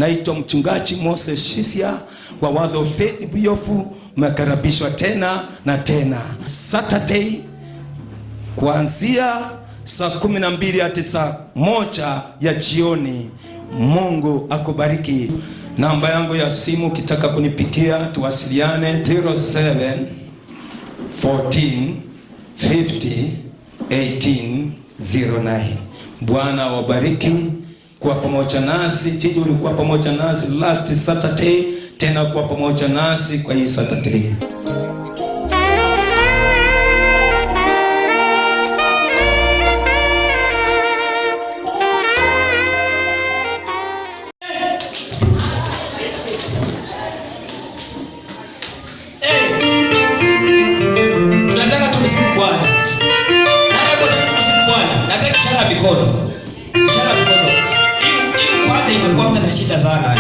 Naitwa mchungaji Moses Shisia wa Word of Faith Buyofu. Mmekaribishwa tena na tena. Saturday kuanzia saa 12 hadi saa 1 ya jioni. Mungu akubariki. Namba yangu ya simu kitaka kunipikia tuwasiliane 07 14 50 18 09. Bwana wabariki kwa pamoja nasi. Jiji ulikuwa pamoja nasi last Saturday, tena kwa pamoja nasi kwa hii Saturday. Tunataka tumsifu Bwana. Nataka ishara mikono. Ishara mikono. Hii pande imekuwa na shida sana.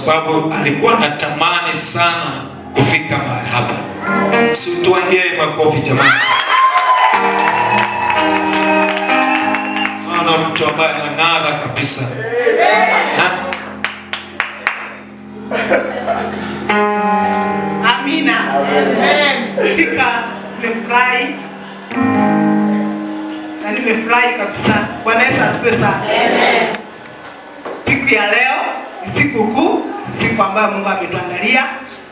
sababu alikuwa anatamani sana kufika mahali hapa. Si tuangie makofi jamani. Ana mtu ambaye anang'ara kabisa. Amina. Fika nimefurahi. Na nimefurahi kabisa. Bwana Yesu asifiwe sana. Amen. Siku ya leo ni siku kuu, siku ambayo Mungu ametuandalia.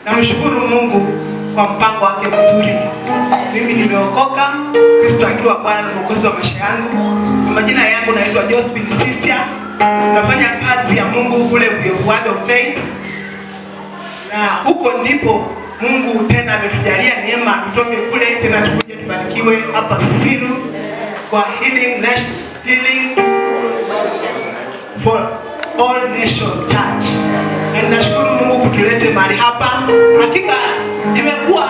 Namshukuru Mungu kwa mpango wake mzuri. Mimi nimeokoka, Kristo akiwa Bwana na Mwokozi wa maisha yangu. Kwa majina yangu naitwa Josephine Sisia. Nafanya kazi ya Mungu kule Word of Faith. Na huko ndipo Mungu tena ametujalia neema tutoke kule tena tukuje tubarikiwe hapa Sisiru kwa Healing for All Nation Church. Na ninashukuru Mungu kutulete mahali hapa. Hakika imekuwa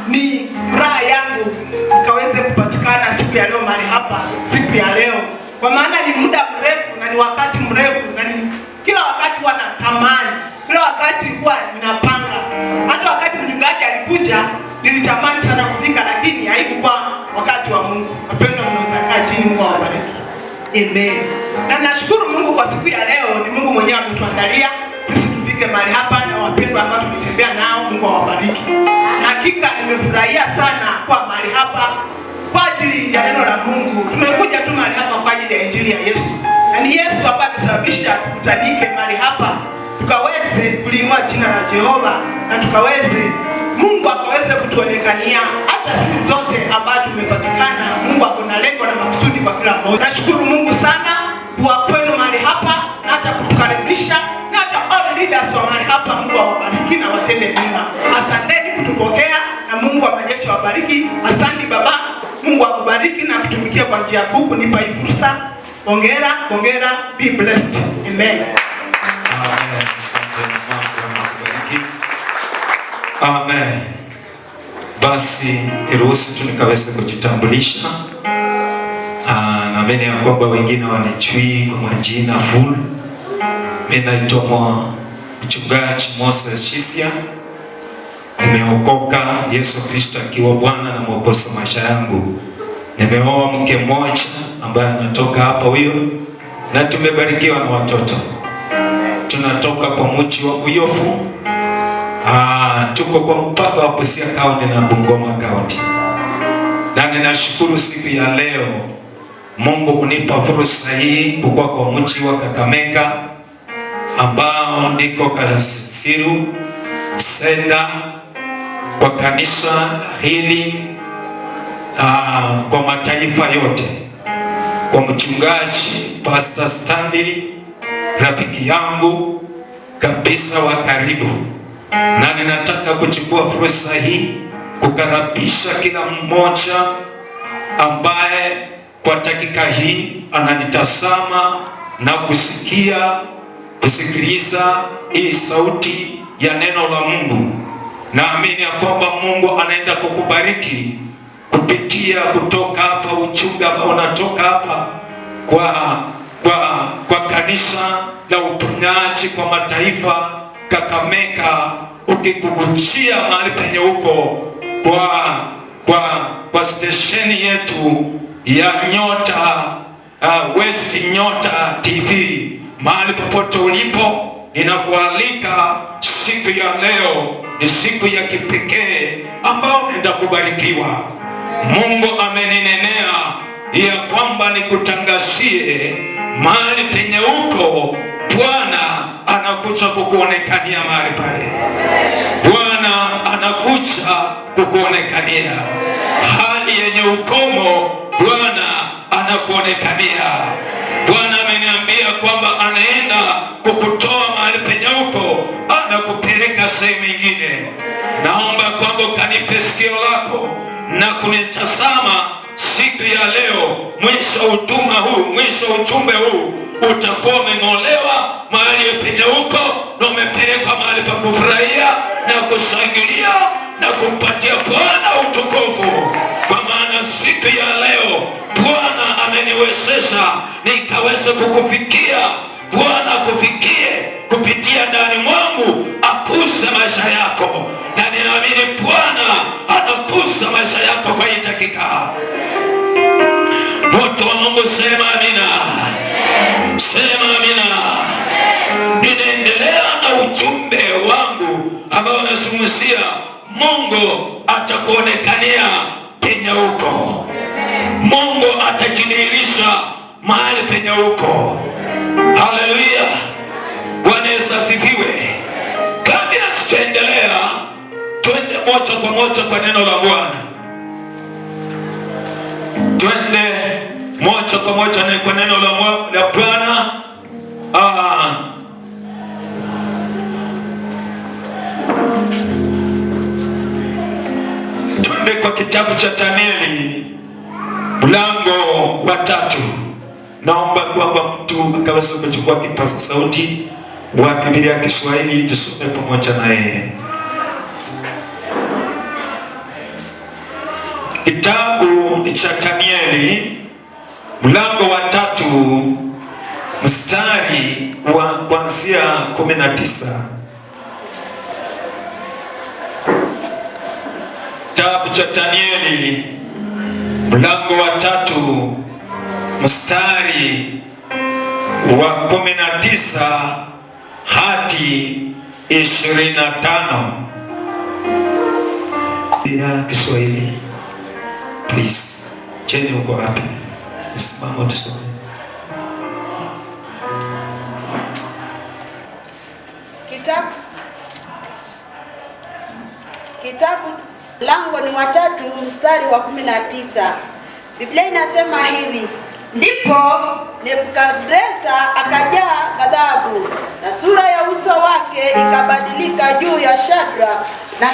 ni furaha yangu nikaweze kupatikana siku ya leo mahali hapa, siku ya leo. Kwa maana ni muda mrefu na ni wakati mrefu na ni kila wakati huwa natamani, kila wakati huwa ninapanga. Hata wakati mchungaji alikuja nilitamani sana kufika, lakini haikuwa wakati wa Mungu. Wapendwa, mnaweza kaa chini, Mungu awabariki. Amen. Na nashukuru Mungu kwa siku ya leo, ni Mungu mwenyewe ametuandalia sisi tufike mahali hapa, na wapendwa ambao tumetembea nao, Mungu awabariki. Na hakika nimefurahia sana kwa mahali hapa kwa ajili ya neno la Mungu. Tumekuja tu mahali hapa kwa ajili ya injili ya Yesu. Na ni Yesu ambaye amesababisha tukutanike mahali hapa, tukaweze kuliinua jina la Jehova na tukaweze Mungu akaweze kutuonekania hata sisi zote ambao tumepatikana. Mungu ako na lengo na makusudi kwa kila mmoja. Nashukuru Mungu sana kwa kwenu mahali hapa na hata kutukaribisha na hata all leaders wa mahali hapa. Mungu awabariki na watende mema. Asanteni kutupokea na Mungu wa majeshi awabariki. Asante Baba, Mungu akubariki na kutumikia kwa njia kuu kunipa hii fursa. Hongera, hongera, be blessed. Amen. Amen. Asante Mungu akubariki. Amen. Basi niruhusu tu nikaweze kujitambulisha. Naamini ya kwamba wengine wanijui kwa majina full. Mimi naitwa Mchungaji Moses Shisia. Nimeokoka, Yesu Kristo akiwa Bwana na Mwokozi wa maisha yangu. Nimeoa mke mmoja ambaye anatoka hapa huyo, na tumebarikiwa na watoto. Tunatoka kwa mji wa Buyofu. Tuko kwa mpaka wa Busia County na Bungoma County. Na ninashukuru siku ya leo Mungu kunipa fursa hii kukua kwa mji wa Kakamega ambao ndiko Kasiru Senda kwa kanisa hili kwa mataifa yote, kwa mchungaji Pastor Stanley, rafiki yangu kabisa wa karibu. Na ninataka kuchukua fursa hii kukaribisha kila mmoja ambaye kwa dakika hii ananitazama na kusikiliza hii sauti ya neno la Mungu. Naamini ya kwamba Mungu anaenda kukubariki kupitia kutoka hapa ujumbe ambao unatoka hapa kwa kanisa la uponyaji kwa mataifa Kakamega, ukikuguchia mahali penye huko kwa stesheni yetu ya Nyota West Nyota TV. Mahali popote ulipo, ninakualika siku ya leo. Ni siku ya kipekee ambao unaenda kubarikiwa. Mungu ameninenea ya kwamba nikutangazie mahali penye huko, Bwana anakuja kukuonekania mahali pale. Bwana anakuja kukuonekania hali yenye ukomo. Bwana anakuonekania. Bwana ameniambia kwamba anaenda kukutoa mahali penye huko, anakupeleka sehemu nyingine. Naomba kwamba ukanipe sikio lako na kunitazama siku ya leo. Mwisho ujumbe huu utakuwa umeng'olewa mahali penye huko na umepelekwa mahali pa kufurahia na kushangilia na kumpatia Bwana utukufu. Kwa maana siku ya leo Bwana ameniwezesha nikaweze kukufikia. Bwana akufikie kupitia ndani mwangu akuse maisha yako, na ninaamini Bwana anakusa maisha yako kwa hii dakika. Moto wa Mungu, sema amina. Sema amina. Ninaendelea na ujumbe wangu ambao unazungumzia Mungu atakuonekania penye uko. Mungu atajidhihirisha mahali penye uko. Haleluya. Bwana Yesu asifiwe. Kabla sijaendelea, twende moja kwa moja kwa neno la Bwana. Twende moja kwa moja kwa neno la Bwana. Twende kwa kitabu cha Danieli mlango wa 3. Naomba kwamba mtu akaweza kuchukua kipaza sauti wa Biblia ya Kiswahili tusome pamoja na yeye. Kitabu cha Danieli mlango wa 3 mstari wa kuanzia 19. Kitabu cha Danieli mlango wa 3 mstari wa 19 hadi 25. Ya Kiswahili. Please. Cheni uko wapi? Simama tusome. Kitabu lango ni wa 3 mstari wa 19. Biblia inasema hivi: ndipo Nebukadreza akajaa ghadhabu na sura ya uso wake ikabadilika juu ya Shadraka na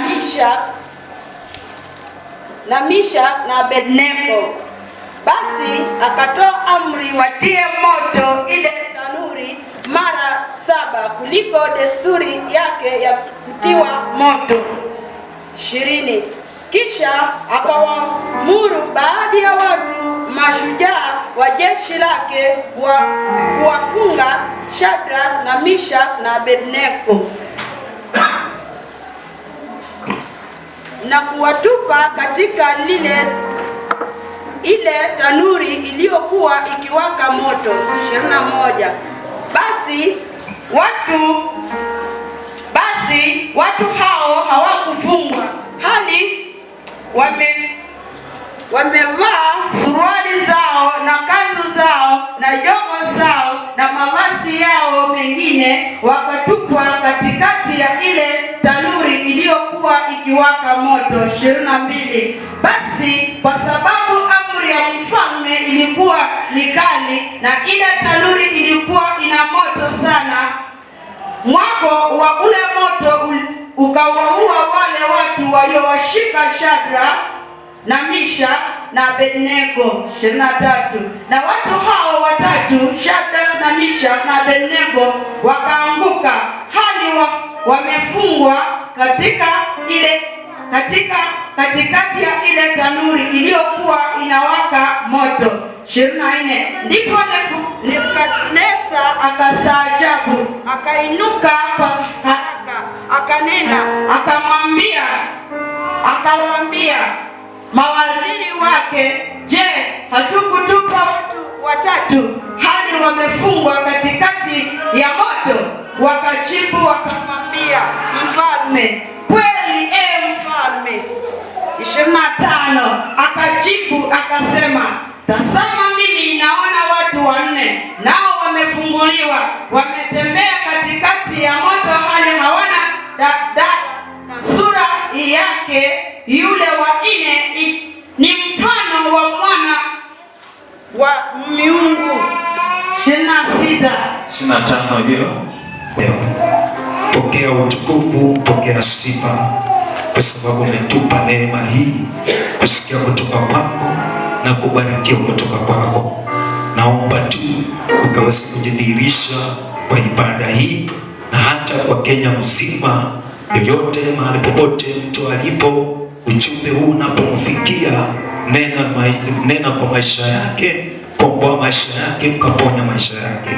Meshaki na Abednego. Basi akatoa amri watie moto ile tanuri mara 7 kuliko desturi yake ya kutiwa moto. 20. Kisha akawaamuru baadhi ya watu mashujaa wa jeshi lake kuwafunga Shadraka na Meshaki na Abednego na kuwatupa katika ile tanuri iliyokuwa ikiwaka moto. 21. Basi watu hao hawakufungwa, hali wamevaa suruali zao na kanzu zao na joho zao na mavazi yao mengine, wakatupwa katikati ya ile tanuri iliyokuwa ikiwaka moto. 22. Basi kwa sababu amri ya mfalme ilikuwa ni kali na ile tanuri ilikuwa ina moto sana, mwako wa ule moto ukawaua wale watu waliowashika Shadraka na Meshaki na Abednego. 23. Na watu hao watatu, Shadraka na Meshaki na Abednego, wakaanguka hali wamefungwa katikati ya ile tanuri iliyokuwa inawaka moto. 24. Ndipo Nebukadneza akastaajabu, akainuka kwa haraka, akanena, akawaambia mawaziri wake, je, hatukutupa watu watatu hadi wamefungwa katikati ya moto? Wakajibu wakamwambia mfalme, kweli mfalme. 25. Akajibu akasema, tazama, mimi naona watu 4, nao wamefunguliwa, wametembea katikati ya moto, hali hawana dada, na sura yake yule wa 4 ni mfano wa mwana wa miungu. 26. 25 hiyo. Pokea utukufu, pokea sifa, kwa sababu umetupa neema hii kusikia kutoka kwako na kubarikiwa kutoka kwako. Naomba tu ukaweze kujidhihirisha kwa ibada hii na hata kwa Kenya mzima, yoyote mahali popote mtu alipo, ujumbe huu unapomfikia, nena kwa maisha yake, komboa maisha yake, ukaponya maisha yake.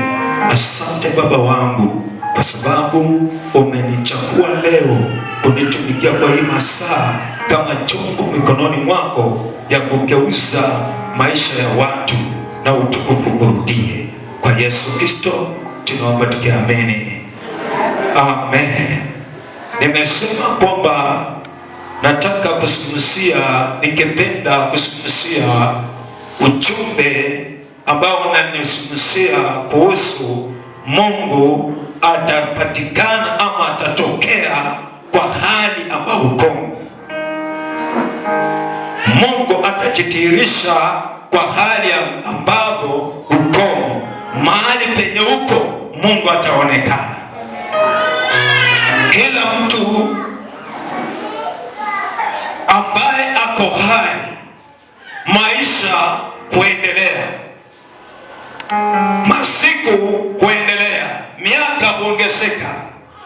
Asante Baba wangu kwa sababu umenichagua leo kunitumikia kwa hii masaa kama chombo mikononi mwako ya kugeuza maisha ya watu na utukufu urudie. Kwa Yesu Kristo tunaomba tukiamini, amen. Nimesema kwamba nataka ningependa kuzungumzia ujumbe ambao unanizungumzia kuhusu Mungu atapatikana ama atatokea kwa hali ambayo uko. Mungu atajitihirisha kwa hali ambapo uko. Mahali penye uko Mungu ataonekana. Kila mtu ambaye ako hai, maisha huendelea, masiku huendelea, miaka huongezeka,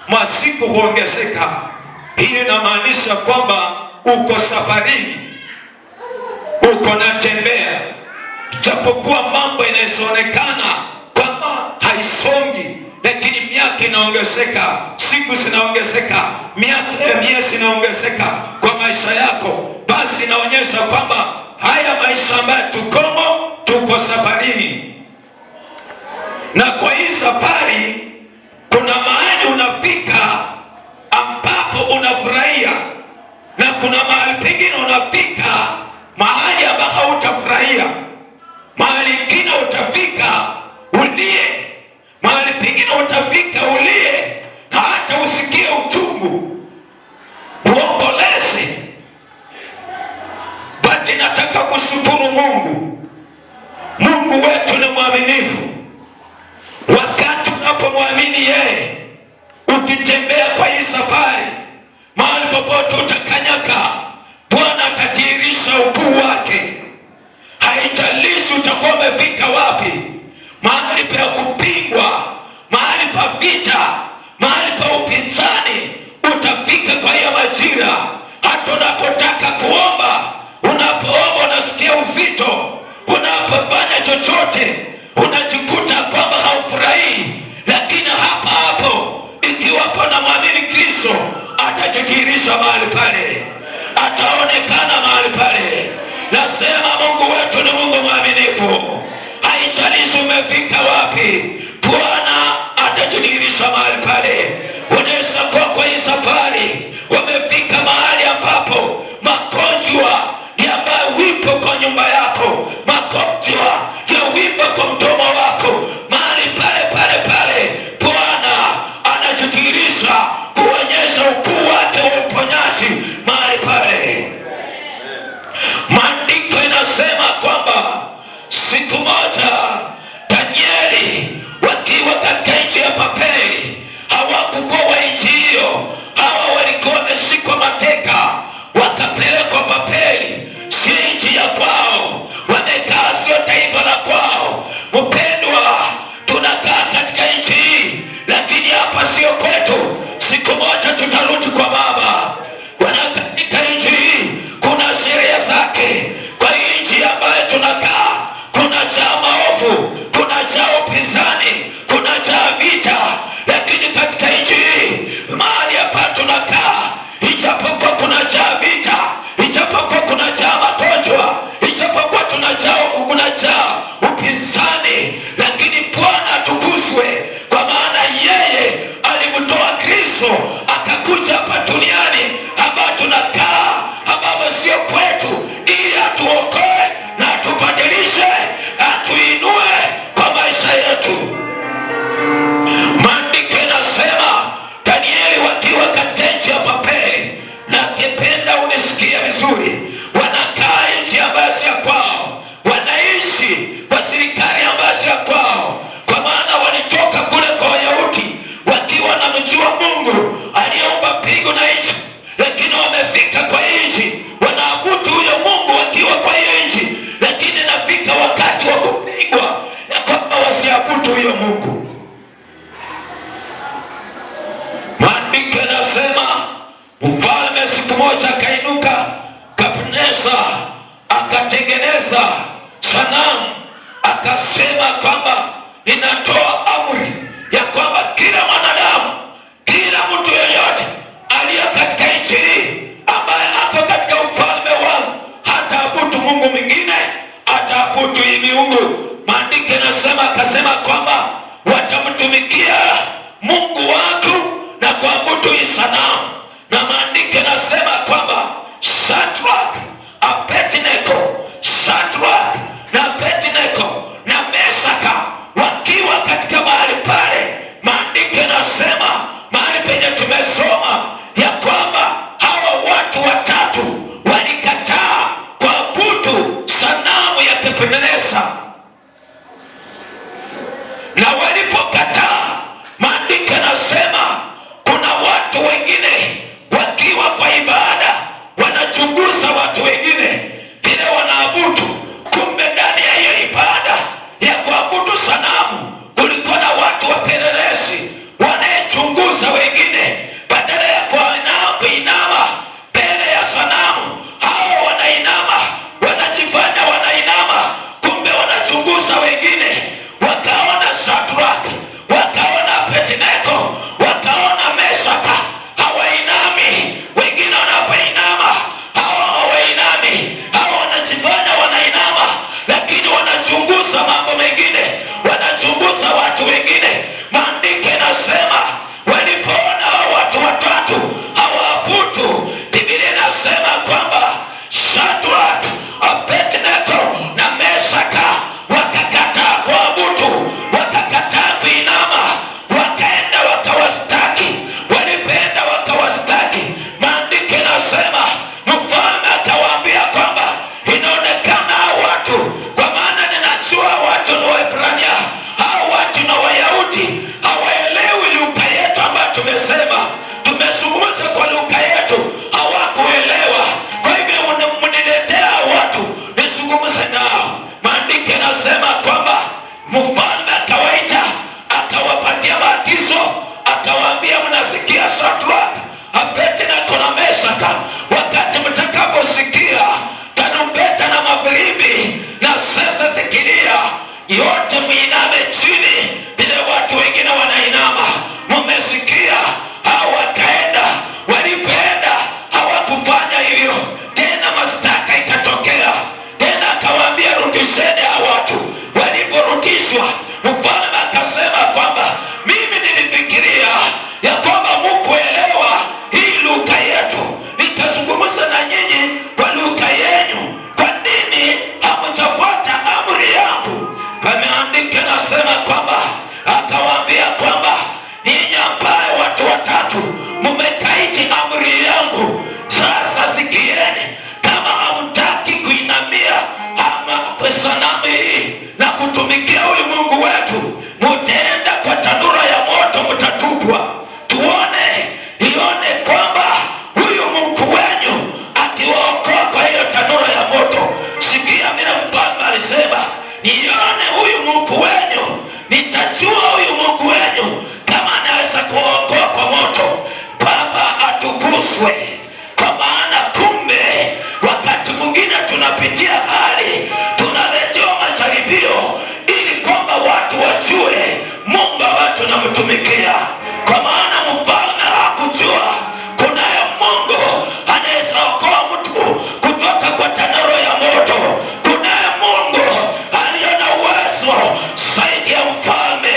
masiku huongezeka. Hii inamaanisha kwamba uko safarini, uko natembea, japokuwa mambo inaonekana kwamba haisongi, lakini miaka inaongezeka, siku zinaongezeka, miezi inaongezeka kwa maisha yako. Basi inaonyesha kwamba haya maisha ambayo tuko safarini, na kwa hii safari kuna mahali unafika ambapo unafurahia, na kuna mahali pengine unafika mahali ambapo hautafurahia, mahali pengine utafika ulie, mahali pengine utafika ulie na hata usikie uchungu, uomboleze. Basi nataka kushukuru Mungu wetu ni mwaminifu. Wakati unapomwamini yeye, ukitembea kwa hii safari, mahali popote utakanyaka, Bwana atadhihirisha ukuu wake. Haijalishi utakuwa umefika wapi, mahali pa kupingwa, mahali pa vita, mahali pa upinzani, utafika kwa hiyo majira. Hata unapotaka kuomba, unapoomba unasikia uzito, unapofanya chochote unajikuta kwamba haufurahi, lakini hapo ikiwapo na mwamini Kristo, atajidhihirisha mahali pale, ataonekana mahali pale. Nasema Mungu wetu ni Mungu mwaminifu. Haijalishi umefika wapi, Bwana atajidhihirisha mahali pale. Unaweza kuwa kwa hii safari umefika mahali ambapo magonjwa ndio ambayo wipo kwa nyumba yako, magonjwa ndio wipo kwa mdomo wako, mahali pale Bwana anajidhihirisha kuonyesha ukuu wake wa uponyaji mahali pale. Maandiko inasema kwamba siku moja Danieli wakiwa katika nchi ya Babeli, hawakukuwa wa nchi hiyo, hawa walikuwa wameshikwa mateka wakapelekwa Babeli, si nchi ya kwao, wamekaa sio taifa la kwao. Mpendwa, tunakaa katika nchi hii, lakini hapa sio kwetu. Siku moja tutarudi kwa Baba. Katika nchi hii kuna sheria zake. Kwa nchi ambayo tunakaa kuna jaa maovu, kuna jaa upinzani, kuna jaa vita. Lakini katika nchi hii mahali hapa tunakaa, ijapokuwa kuna jaa vita, ijapokuwa kuna jaa magonjwa, ijapokuwa kuna jaa upinzani, lakini Bwana atukuzwe, kwa maana yeye alimtoa Kristo akakuja hapa duniani ambao tunakaa, ambao sio kwetu, ili atuokoe na atubadilishe, atuinue kwa maisha yetu. Maandiko yanasema Danieli wakiwa katika nchi ya Babeli, na kipenda unisikia vizuri, wanakaa nchi ambayo si ya kwao, wanaishi kwa serikali ambayo si ya kwao, kwa maana walitoka kule kwa Wayahudi wakiwa na mjua Mungu aliyeumba mbingu na nchi, lakini wamefika kwa nchi wanaabudu huyo Mungu wakiwa kwa hiyo nchi, lakini nafika wakati wa kupigwa ya kwamba wasiabudu huyo Mungu. Maandiko yanasema mfalme siku moja akainuka, Nebukadneza akatengeneza sanamu, akasema kwamba inatoa amri ya kwamba kila mwanadamu na maandiko yanasema kwamba Shadrach, Abednego, Shadrach na Abednego na Meshaka wakiwa katika mahali pale, maandiko yanasema mahali penye tumesoma ya kwamba hawa watu watatu walikataa kuabudu sanamu ya Nebukadneza, na walipokataa, maandiko yanasema kuna watu wengine wakiwa kwa ibada wanachunguza watu wengine vile wanaabudu. Kumbe ndani ya hiyo ibada ya kuabudu sanamu kulikuwa na watu wapelelezi wanayechunguza wengine. Badala ya kuinama mbele ya sanamu, hao wanainama, wanajifanya wanainama, kumbe wanachunguza wengine. Wakaona Shadrach, wakaona Abednego, wakaona Meshaka hawainami, wengine wanapoinama hawa hawainami, hawa wanajifanya wanainama, lakini wanachunguza mambo mengine, wanachunguza watu wengine. Maandiko yanasema walipoona watu watatu hawaabudu, Biblia inasema kwamba Shadrach, Abednego na Meshaka wakakataa kuabudu, wakakataa kuinama, wakaenda wakawastaki. Walipenda wakawastaki, maandiko yanasema mfalme akawaambia kwamba inaonekana watu, kwa maana ninajua watu ni Waebrania, hao watu na Wayahudi hawaelewi lugha yetu ambayo tumezungumza kwa lugha yetu, hawakuelewa. Kwa hivyo mniletea watu nizungumze nao. Maandiko yanasema kwamba mfalme akawaita, akawapatia maagizo, akawaambia, mnasikia Shadrach, Abednego na Meshaka, wakati mtakaposikia tarumbeta na mafilimbi na sasa sikilia, yote muiname chini vile watu wengine wanainama. Mmesikia? Hao wakaenda, walipoenda hawakufanya hivyo tena, mashtaka ikatokea tena, akawaambia rudisheni hao watu. Waliporudishwa, mfalme akasema kwamba mimi nilifikiria ya kwamba mukuelewa hii lugha yetu, nikazungumza na nyinyi kwa lugha yenu. Kwa nini hamjafuata amri yangu? Maandiko yanasema kwamba akawaambia kwamba ninyi ambaye watu watatu mmekaidi amri yangu, sasa sikieni, kama hamtaki kuinamia ama kwa sanamu hii na kutumikia huyu Mungu wetu, mutaenda kwa tanura ya moto, mtatupwa. Ione kwamba huyu Mungu wenyu akiwaokoa kwa hiyo tanura ya moto. Sikia vile mfalme alisema, nione huyu Mungu wenyu, nitajua huyu Mungu wenyu kama anaweza kuokoa kwa moto. Baba atukuzwe, kwa maana kumbe wakati mwingine tunapitia hali, tunaletewa majaribio ili kwamba watu wajue Mungu ambaye tunamtumikia. Kwa maana mfalme hakujua kunaye Mungu anaweza okoa mtu kutoka kwa tanuru ya moto. Kunaye Mungu aliye na uwezo zaidi ya mfalme,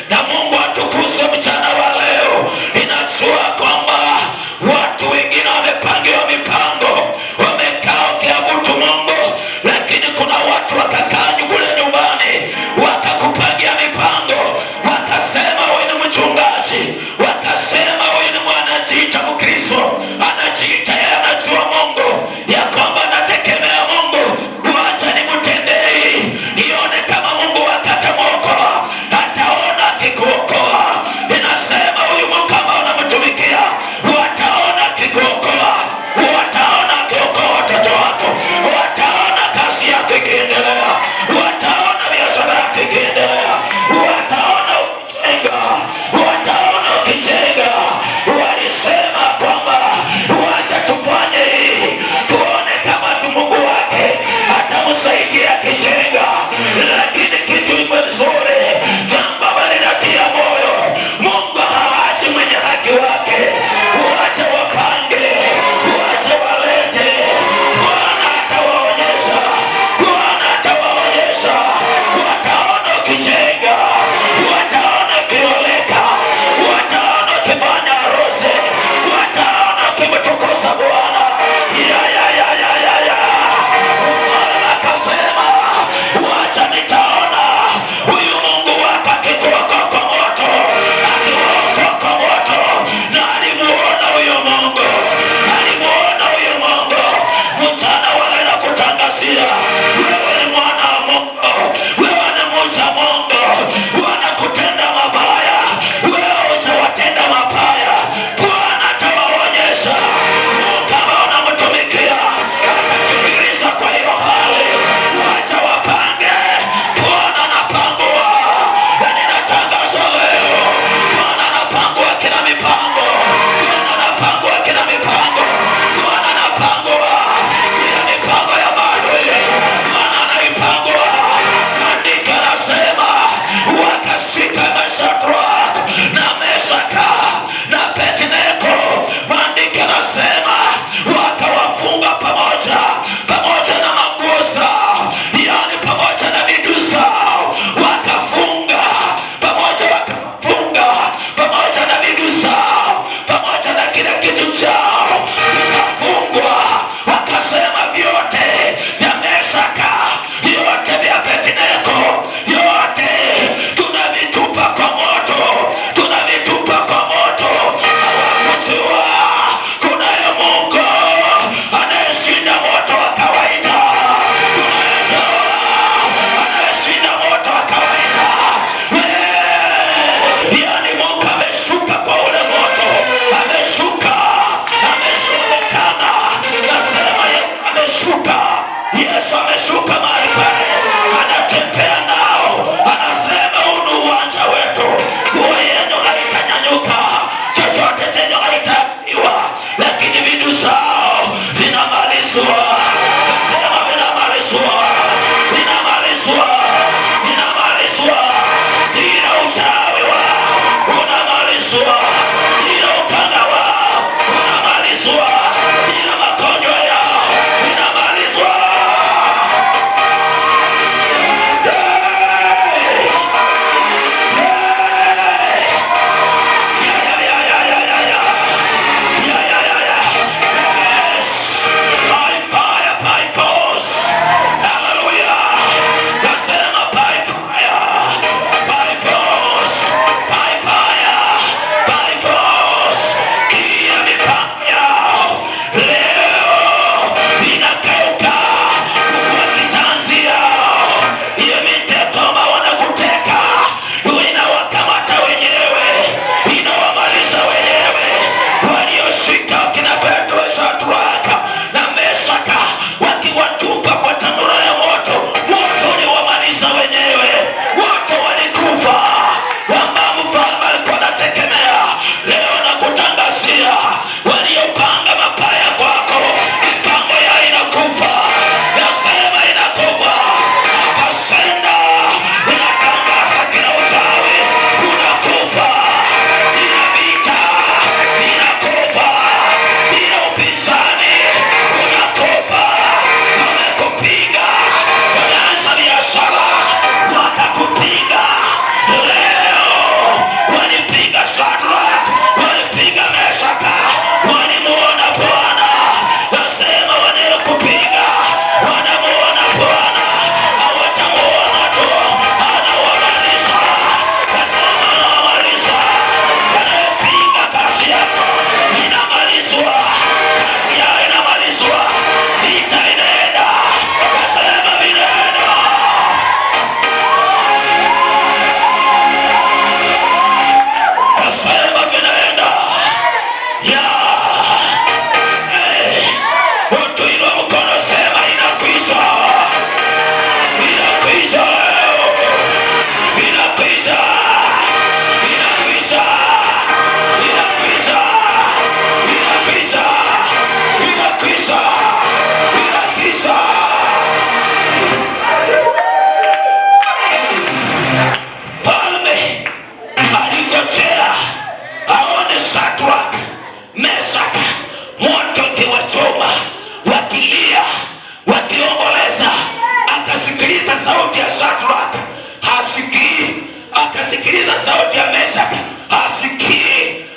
na Mungu atukuzwe mchana wa leo. Ninajua kwamba watu wengine wamepangiwa mipango, wamekaa wakiabudu Mungu, lakini kuna watu wakakaa kule nyumbani wakakupangia mipango, wakasema wewe ni mchungaji,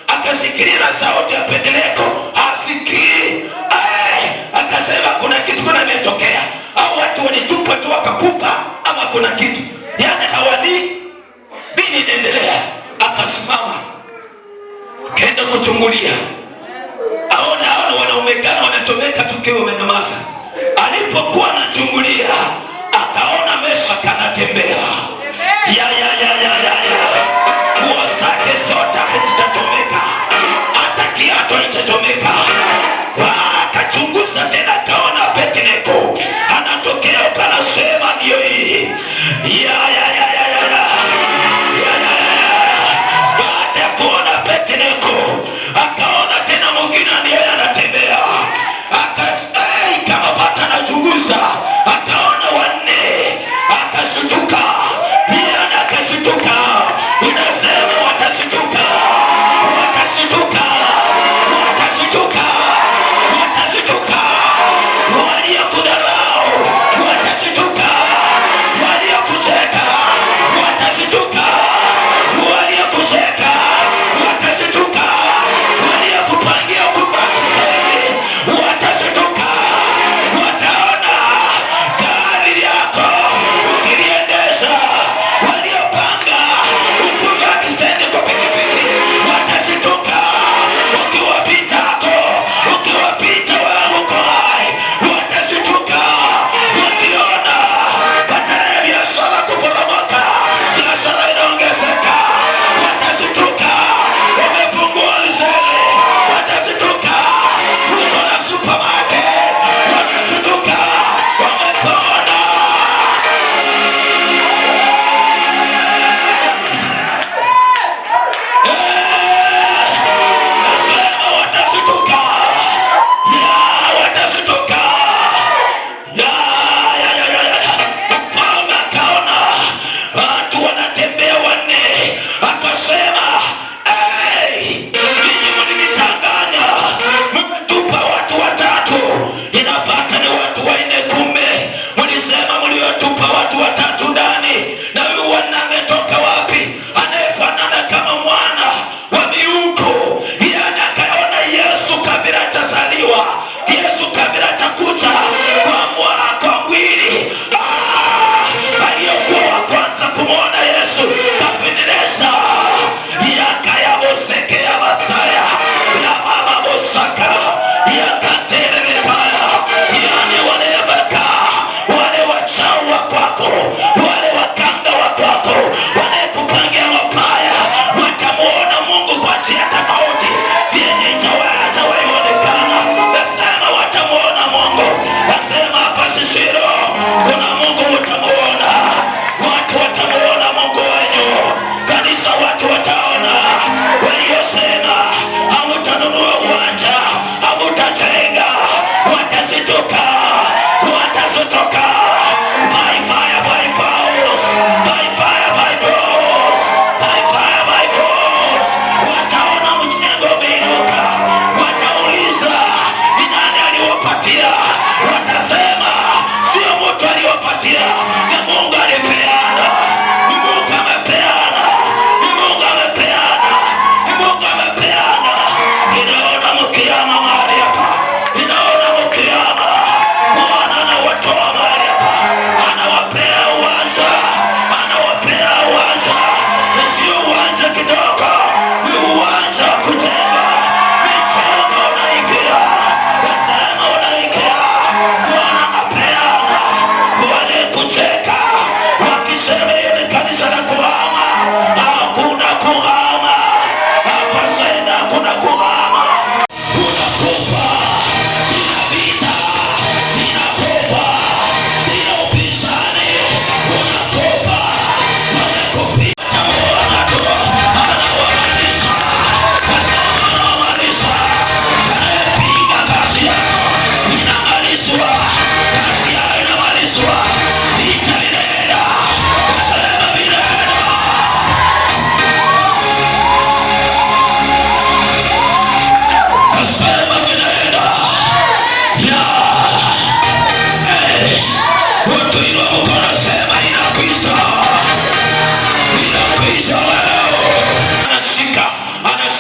akasikiliza sauti ya pendeleko, hasikii. Akasema kuna kitu kuna imetokea, au watu walitupwa tu wakakufa, ama kuna kitu, yani hawani nini inaendelea. Akasimama kaenda kuchungulia, aona wanaume gani wanachomeka tukio wamenyamaza. Alipokuwa anachungulia akaona Meshaki anatembea, nguo zake zote hazitatomeka, hata kiatu haitatomeka. Akachunguza tena akaona Abednego anatokea, kanasema ndio hii. Baada ya kuona Abednego akaona tena mwingine ndiye anatembea, kama pata anachunguza akaona wanne, akashtuka. Akashtuka, inasema watashtuka, watashtuka, watashtuka,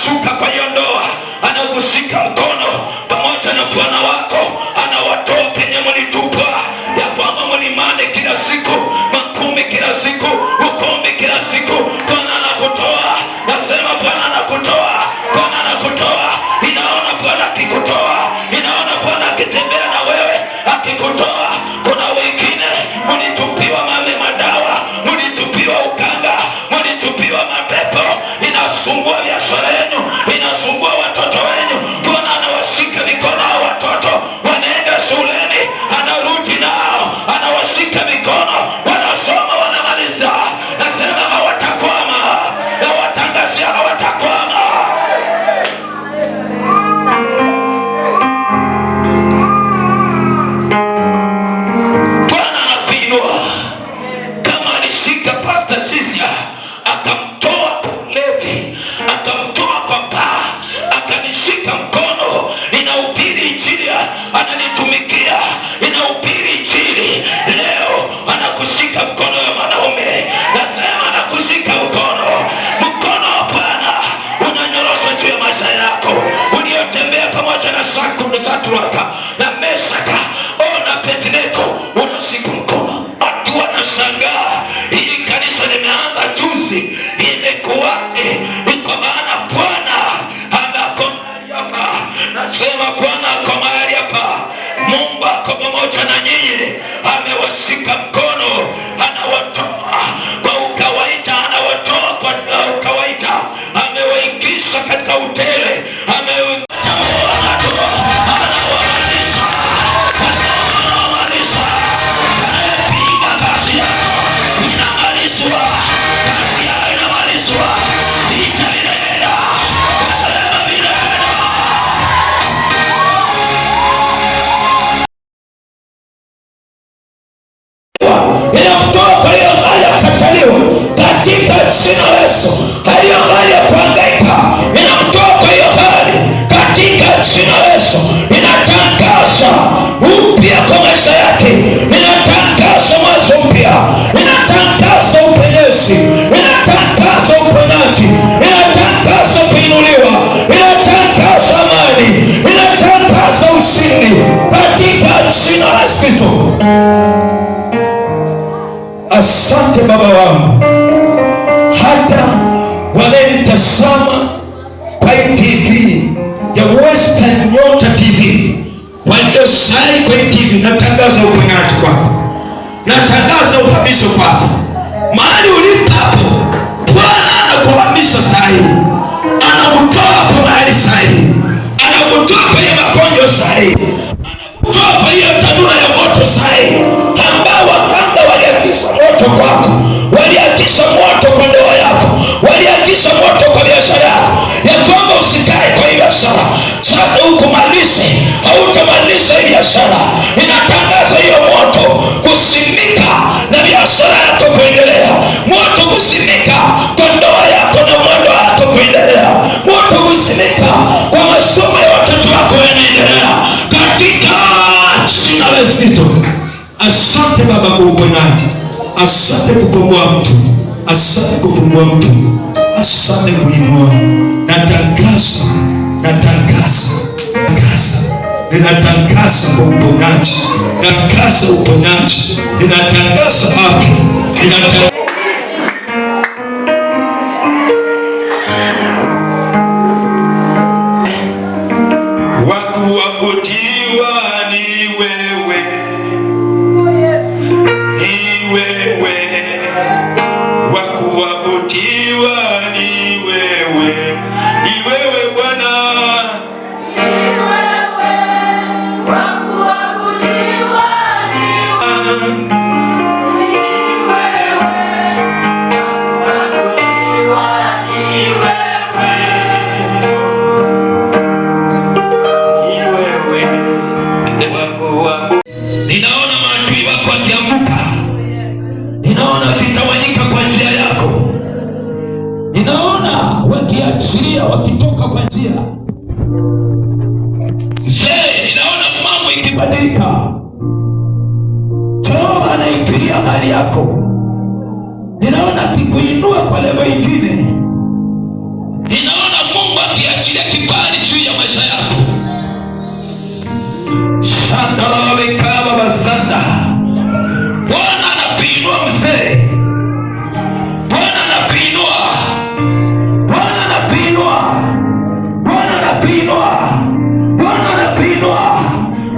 anashuka kwa hiyo ndoa, anakushika mkono pamoja na bwana wako, anawatoa penye mlitupwa, ya kwamba mlimane kila siku, makumi kila siku, ukombe kila siku. Bwana anakutoa, nasema Bwana anakutoa, Bwana anakutoa. Ninaona Bwana akikutoa, ninaona Bwana akitembea na wewe akikutoa. Kuna wengine mlitupiwa madawa, mlitupiwa uganga, mlitupiwa mapepo, inasumbua biashara yenu, inasumbua watoto wenu. Bwana anawashika mikono hao watoto, wanaenda shuleni, anarudi nao, anawashika mikono, wanasoma, wanamaliza. Nasema hawatakwama, na watangazia hawatakwama. Bwana anakuinua. Kama alishika Pastor Sisia akamtoa kwa ulevi, akamtoa kwa baa, akanishika mkono, ninahubiri injili, ananitumikia, ninahubiri injili. Leo anakushika mkono ya mwanaume, nasema anakushika mkono. Mkono wa Bwana unanyorosha juu ya maisha yako. Uliotembea pamoja na Shadraka na Meshaka na Abednego, unashika mkono. Watu wanashangaa, hili kanisa limeanza juzi, imekuwaje? Ni kwa maana Bwana ako mahali hapa. Nasema Bwana ako mahali hapa. Mungu ako pamoja na nyinyi, amewashika mkono, anawatoa kwa ukawaida, anawatoa kwa ukawaida, amewaingisha katika utele, inamtoa hiyo hali ya kukataliwa katika jina la Yesu. Hali ya kuhangaika inamtoa hiyo hali katika jina la Yesu. Ninatangaza upya kwa maisha yake, ninatangaza mwanzo mpya, ninatangaza upenyezi, ninatangaza uponyaji, ninatangaza kuinuliwa, ninatangaza amani, ninatangaza ushindi katika jina la Kristo. Asante Baba wangu, hata wananitazama kwa TV ya Western Nyota TV, waliosai kwa TV, natangaza uponyaji kwako, natangaza uhamisho kwako. Mahali ulipo hapo, Bwana anakuhamisha sahi, anakutoa hapo mahali sahi, anakutoa kwenye magonjwa sahi, anakutoa kwa hiyo tanura ya moto sahi, ambao wapanga waliakisha moto kwako, waliakisha moto kwa ndoa yako, waliakisha moto kwa biashara yako, ya kwamba usikae kwa hii biashara. Sasa ukumalize, hautamaliza hii biashara. Ninatangaza hiyo moto kusimika na biashara yako kuendelea, moto kusimika kwa ndoa yako na mwendo wako kuendelea, moto kusimika kwa masomo ya watoto wako yanaendelea katika jina la Yesu. Asante Baba kwa uponyaji, asante kukomboa mtu, asante kufungua mtu, asante kuinua. Natangaza ninatangaza kwa uponyaji, natangaza uponyaji, ninatangaza afya, wakuabudiwa ni wewe, ni wewe, wakuabudiwa ni wewe, ni wewe Bwana, ninaona maadui wako wakianguka, ninaona wakitawanyika kwa njia yako, ninaona wakiachilia, wakitoka kwa njia. Mzee, ninaona mambo ikibadilika. Jehova anaipilia hali yako, ninaona akikuinua kwa level ingine, ninaona Mungu ninaachilia kibali juu ya maisha yako. Shandarabekaba basanda. Bwana anapiinua mzee. Bwana anapiinua. Bwana anapiinua. Bwana anapiinua. Bwana anapiinua.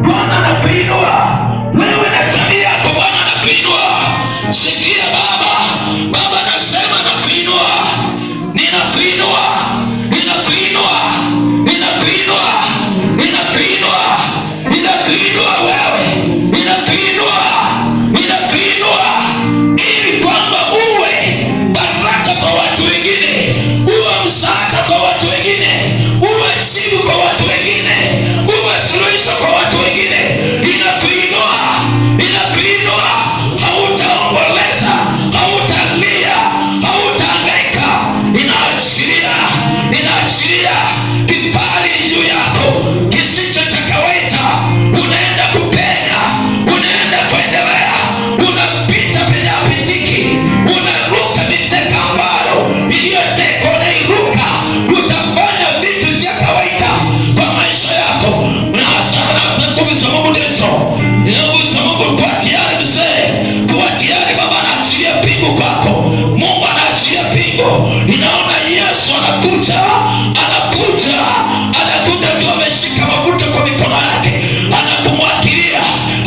Bwana anapiinua. Wewe na jamii yako Bwana anapiinua. Sikia Baba. Baba anasema napiinua. Ninapiinua. Ninapiinua. Ninapiinua. Ninapiinua. Ninapiinua wewe. Ninapiinua. Ninapiinua. Ili kwamba uwe baraka kwa watu wengine. Uwe msaada kwa watu wengine. Uwe jibu kwa watu wengine. Uwe suluhisho kwa watu wengine. Ninapiinua. Ninapiinua. Hautaomboleza. Hautalia. Hautahangaika. Ninaachilia. Ninaachilia kibali juu yako kisicho cha kawaida. Unaenda kupenya. Unaenda kuendelea. Unapita penye hapitiki. Unaruka miteka ambayo iliyotekwa unairuka. Utafanya vitu vya kawaida kwa maisha yako. Nasa nguvu za Mungu ndizo. Nguvu za Mungu kwa tayari mzee. Kwa tayari Baba anaachilia pingu kwako. Mungu anaachilia pingu. Ninaona Yesu anakuja. Anakuja. Anakuja tu ameshika mafuta kwa mikono yake. Anakumwakilia.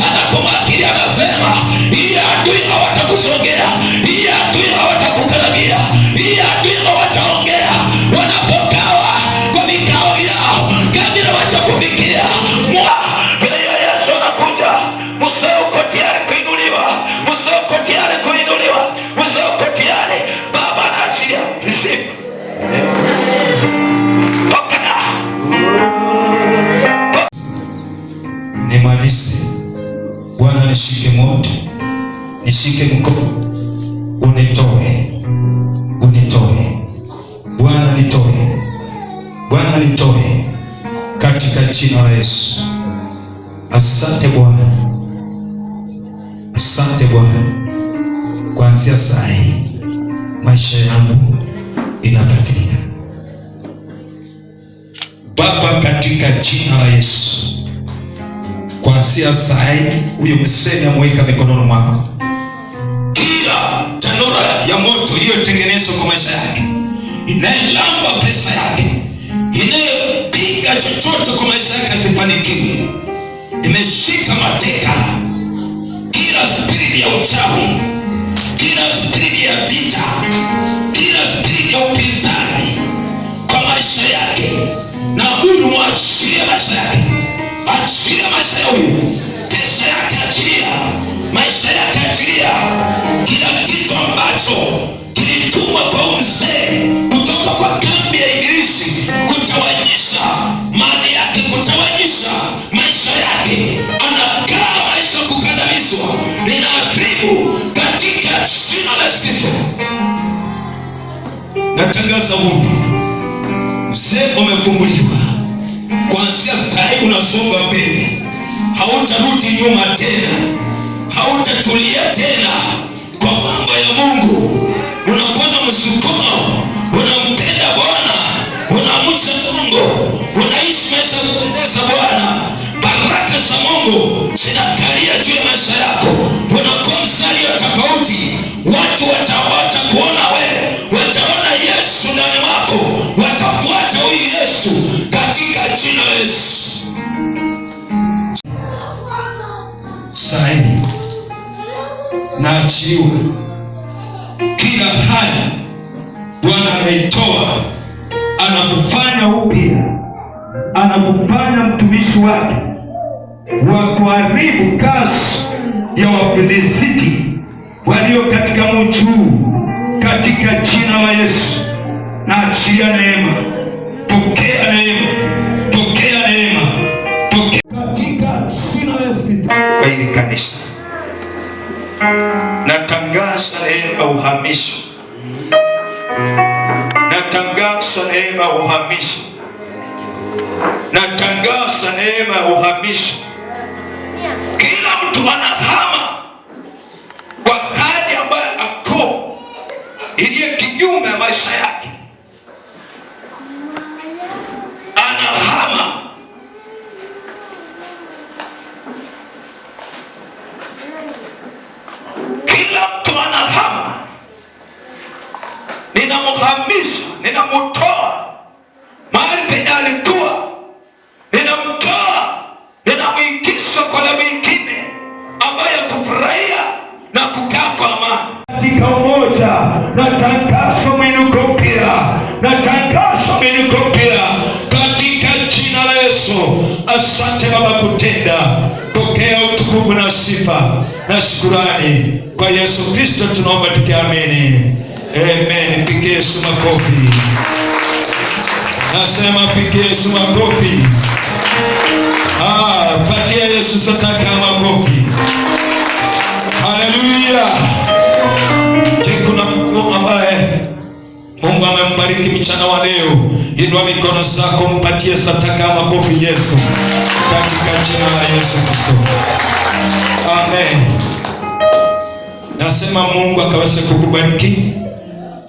Anakumwakilia anasema, hii adui hawatakusongea. Hii adui hawatakukaribia. Hii adui hawataongea. Wanapokawa kwa vikao vyao kabla hawajakufikia. Bila Yesu anakuja. Mzee uko tayari kuinuliwa. Mzee uko tayari kuinuliwa. Mzee uko tayari. Baba anaachilia. Receive. Nimalize. Bwana nishike moto, nishike mkono, unitoe, unitoe. Bwana nitoe, Bwana nitoe katika jina la Yesu. Asante Bwana, asante Bwana. Kuanzia saa hii maisha yangu inapatika Baba, katika jina la Yesu. Kuanzia saa hii huyo msemi ameweka mikononi mwako. Kila tanura ya moto iliyotengenezwa kwa maisha yake, inayolamba pesa yake, inayopinga chochote kwa maisha yake asifanikiwe, imeshika mateka kila spiriti ya uchawi, kila spiriti ya vita, kila spiriti ya upinzani kwa maisha yake. Na Mungu mwachilie maisha yake. Achilia maisha ya huyu. Pesa yake achilia. Maisha yake achilia. Kila kitu ambacho kilitumwa kwa mzee kutoka kwa kambi ya Ibilisi kutawanyisha mali yake, kutawanyisha maisha yake, anakaa maisha kukandamizwa, linaharibu katika jina la Yesu Kristo. Natangaza Mungu, mzee umefunguliwa. Kuanzia saa hii unasonga mbele. Hautarudi nyuma tena. Hautatulia tena kwa mambo ya Mungu. Unakuwa msukumo. Unampenda Bwana. Unamcha Mungu. Unaishi maisha ya kupendeza Bwana. Baraka za Mungu zinakalia juu ya maisha yako. Unakuwa mstari wa tofauti. Watu watakuona wewe. Wataona Yesu ndani mwako. Watafuata huyu Yesu katika jina la Yesu. Saa hii naachiliwa kila hali. Bwana anaitoa, anakufanya upya, anakufanya mtumishi wake wa kuharibu kazi ya Wafilisti walio katika mji huu katika jina la Yesu. Naachilia neema. Pokea neema. Pokea neema. Pokea katika jina la Yesu. Kwa hili kanisa natangaza neema ya uhamisho. Natangaza neema ya uhamisho. Natangaza neema ya uhamisho. Kila mtu anahama kwa hali ambayo ako iliyo kinyume ya maisha yake. ninamhamisha, ninamtoa mahali penye alikuwa, ninamtoa, ninamwingiza kwa la mingine ambayo kufurahia na kukaa kwa amani katika umoja. Natangaza mwinuko mpya, natangaza mwinuko mpya katika jina la Yesu. Asante Baba kutenda. Pokea utukufu na sifa na shukrani kwa Yesu Kristo tunaomba tukiamini. Amen. Pigie Yesu makofi. Nasema pigie Yesu makofi. Patia Yesu sataka makofi. Haleluya. Je, kuna mtu ambaye Mungu amembariki mchana wa leo? Inua mikono zako, mpatie sataka makofi Yesu katika jina la Yesu Kristo. Amen. Nasema Mungu akaweze kukubariki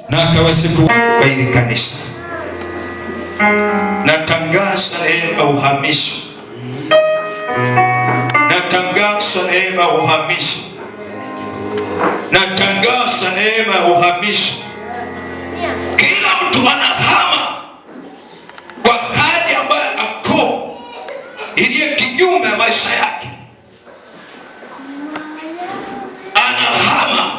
na akaweze kwa hili kanisa. Natangaza neema uhamisho. Natangaza neema uhamisho. Natangaza neema uhamisho. Kila mtu anahama kwa hali ambayo ako iliyo kinyume maisha yake. Anahama.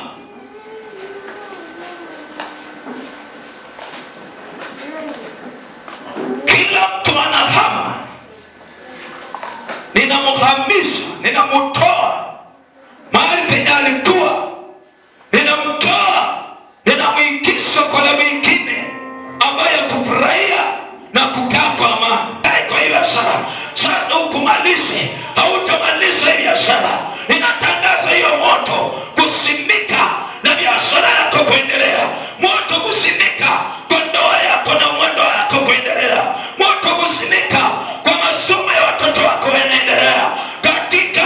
Kila mtu anahama. Ninamhamisha, ninamtoa mahali penye alikuwa, ninamtoa, ninamwingiza kwa la mingine ambayo kufurahia na kukaa kwa amani. Kwa hiyo biashara sasa ukumalize, hautamaliza hii biashara. Ninatangaza hiyo moto kusimika na biashara yako kuendelea. Moto kusimika kwa ndoa yako na mwendo yako kuendelea. Moto kusimika kwa masomo ya watoto wako yanaendelea katika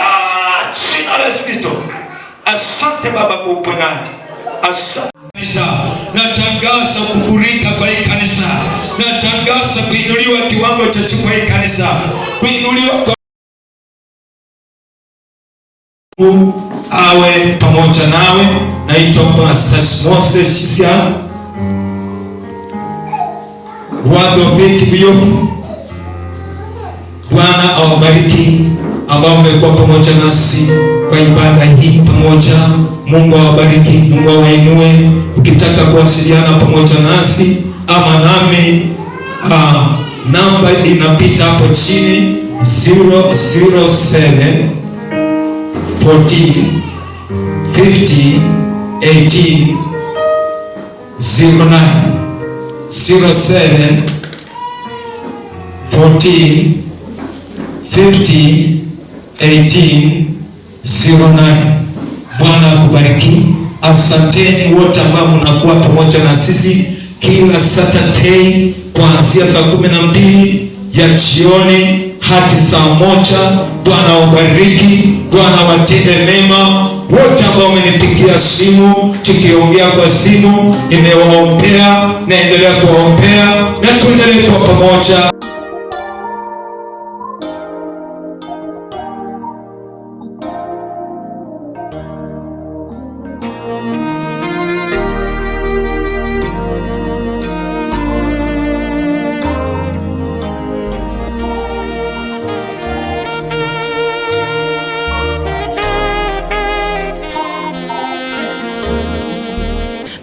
jina la Yesu Kristo. Asante Baba kwa uponyaji. Asante. Natangaza kufurika kwa hii kanisa. Natangaza kuinuliwa kiwango cha juu kwa hii kanisa. Kuinuliwa kwa awe pamoja nawe. Naitwa Pastor Moses Shisia, word of faith biofu. Bwana awabariki ambao mmekuwa pamoja nasi kwa ibada hii pamoja. Mungu awabariki, Mungu awainue. Ukitaka kuwasiliana pamoja nasi ama nami, namba inapita hapo chini 007 14 50 18 09 07 14 50 18 09. Bwana akubariki. Asanteni wote ambao mnakuwa pamoja na sisi kila Saturday kuanzia saa 12 ya jioni hadi saa 1. Bwana wabariki, Bwana watende mema. Wote ambao wamenipigia simu, tukiongea kwa simu, nimewaombea, naendelea kuwaombea na tuendelee kwa pamoja.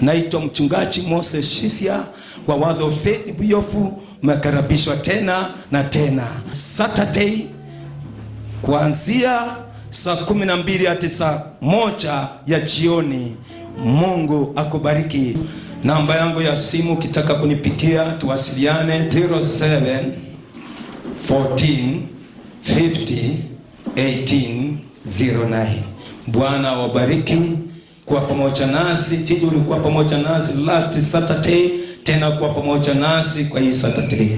Naitwa mchungaji Moses Shisia wa Word of Faith Buyofu. Mmekaribishwa tena na tena Saturday kuanzia saa 12 hadi saa 1 ya jioni. Mungu akubariki. Namba yangu ya simu kitaka kunipikia tuwasiliane 07 14 50 18 09. Bwana wabariki kwa pamoja nasi. Tiji ulikuwa pamoja nasi last Saturday, tena kwa pamoja nasi kwa hii Saturday.